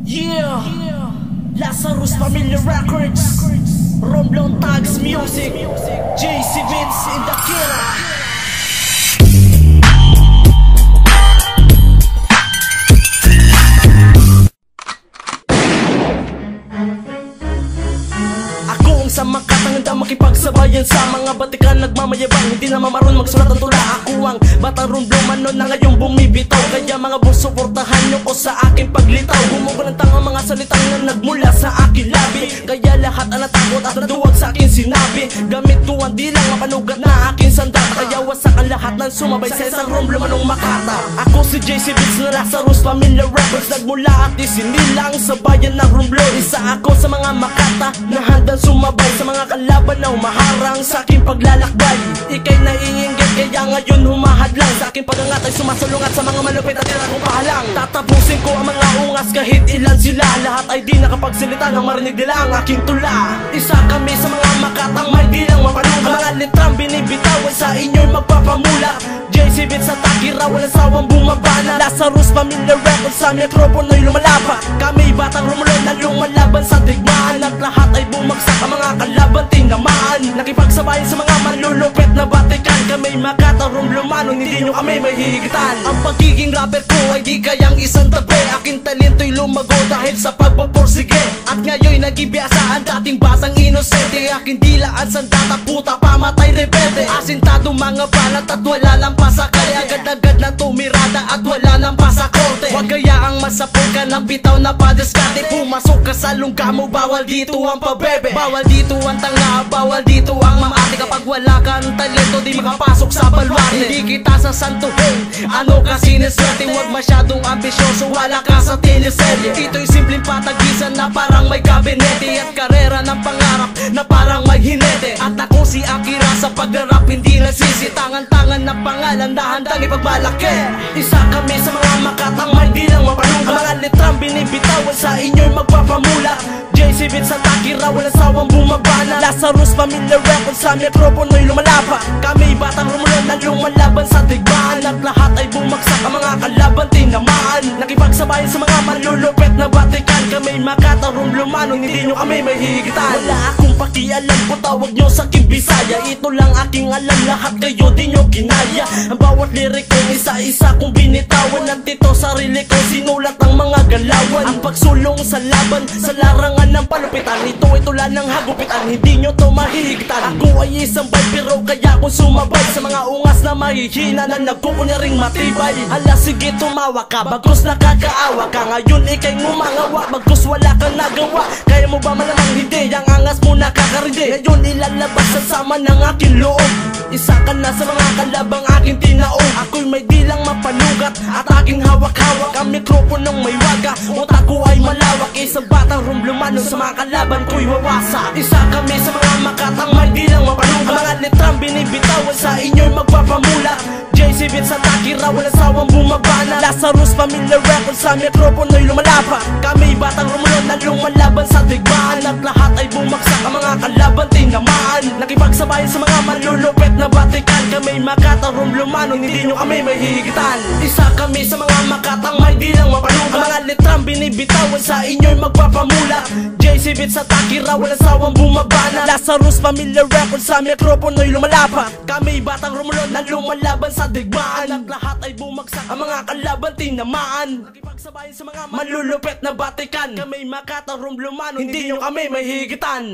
Yeah, Lazarus Family Records, Romblon Tags Music, JC Vince in the Kira. Sa makatanganda makipagsabayan sa mga batikan nagmamayabang, hindi na mamaroon magsulat ang tula. Ako ang batang Romblomano na ngayong bumibitaw, kaya mga boss suportahan nyo ko sa aking paglitaw. Gumugo ng tanga mga salitang na nagmula sa aking labi, kaya lahat ang natakot at naduwag sa aking sinabi. Gamit ko ang dilang mapanugat na aking sandata, kaya wasak ang lahat ng sumabay sa isang Romblomanong Makata. Ako si JC Vince na Lazarus Family Records, nagmula at isinilang sa bayan ng Romblon. Isa ako sa mga Makata na handang sumabay sa mga kalaban na humaharang sa aking paglalakbay. Ika'y naiinggit kaya ngayon humahadlang sa aking pagangat ay sumasalungat sa mga malupit at tirang pahalang. Tatapusin ko ang mga ungas kahit ilan sila, lahat ay di nakapagsalita nang marinig nila ang aking tula. Isa kami sa mga Makatang may dilang mapanungkat, ang mga litrang binibitawan sa inyo'y magpapamula. JC Vince sa Takira, walang sawang bumabana. Lazarus Family Records, sa mikropono'y lumalapat. Kami batang Romblon na lumalaban sa digmaan, at lahat ay bumagsak ang mga kalaban tinamaan. Nakipagsabayan sa mga malulupit na batikan, kami Makata Romblomano, hindi nyo kami mahihigitan. Ang pagiging rapper ko ay di kayang isang tabi, aking talento'y lumago dahil sa pagpaporsige. At ngayon'y nagibiyasa ang dating batang inosente, aking dilaan sandata puta pamatay rebelde. Asintado mga balat at wala lang pasakay, agad-agad na tumirada at wala nang pasakorte. Huwag kayaang masapol ka ng bitaw na padiskarte, pumasok ka sa lungga mo, bawal dito ang pabebe. Bawal dito ang tanga, bawal dito ang maarte. Kapag wala kang talento di makapasok sa balwarte. Hindi kita sasantuhin, ano ka siniswerte. Huwag masyadong ambisyoso, wala ka sa teleserye. Ito'y simpleng patagisan na parang may kabinete, at karera ng pangarap na parang may hinete. At ako si Akira sa pagrarap, hindi nagsisi, tangan-tangan na pangalan na handang ipagmalaki. Isa kami sa mga Makatang may dilang mapanungkat, ang mga litrang binibitawan sa inyo'y magpapamula. JC Vince sa Takira, walang sawang bumabana. Lazarus Family Records, sa mikropono'y lumalapat. Kami batang Romblon na lumalaban sa digmaan, at lahat ay bumagsak ang mga kalaban tinamaan. Nakipagsabayan sa mga malulupit na batikan, kami Makata Romblomano, hindi nyo kami mahihigitan. Wala akong pakialam kung tawag nyo sa aking Bisaya, ito lang aking alam, lahat kayo di nyo kinaya. Ang bawat lirik ko isa-isa kong binitawan, at ito sarili ko sinulat ang mga galawan. Ang pagsulong sa laban, sa larangan ng palupitan, ito'y tula ng hagupitan, hindi nyo to mahihigtan. Ako ay isang pero kaya kung sumabay sa mga ungas na mahihina na nagkukunyaring matibay. Hala sige tumawa ka, bagos nakakaawa ka, ngayon ikay ngumangawa, bagos wala kang nagawa. Kaya mo ba malamang hindi, ang angas mo nakakarindi, ngayon ilalabas sa sama ng aking loob. Isa ka na sa mga kalabang aking tinaong, ako'y may dilang mapanugat at aking hawak-hawak ang mikroponong may waga. Utak ko ay malawak, isang batang Romblomano, sa mga kalaban ko'y wawasak. Isa kami sa mga Makatang may dilang mapanugat, ang mga litrang binibitawan sa inyo'y magpapamula. JC Vince sa Takira, walang sawang bumabana. Lazarus Family Records, sa mikropono'y lumalapat. Kami batang Romblon na lumalaban sa digmaan, at lahat ay bumagsak ang mga kalaban tinamaan. Nakipagsabayan sa mga malulupit na batikan, kami Makata Romblomano, hindi nyo kami mahihigitan. Isa kami sa mga Makatang may dilang mapanugat, ang mga litrang binibitawan sa inyo'y magpapamula. JC Vince sa Takira, walang sawang bumabana. Lazarus Family Records, sa mikropono'y lumalapat. Kami batang Romblon na lumalaban sa digmaan, at lahat ay bumagsak ang mga kalaban tinamaan. Nakipagsabayan sa mga malulupit na batikan, kami Makata Romblomano, hindi nyo kami mahihigitan.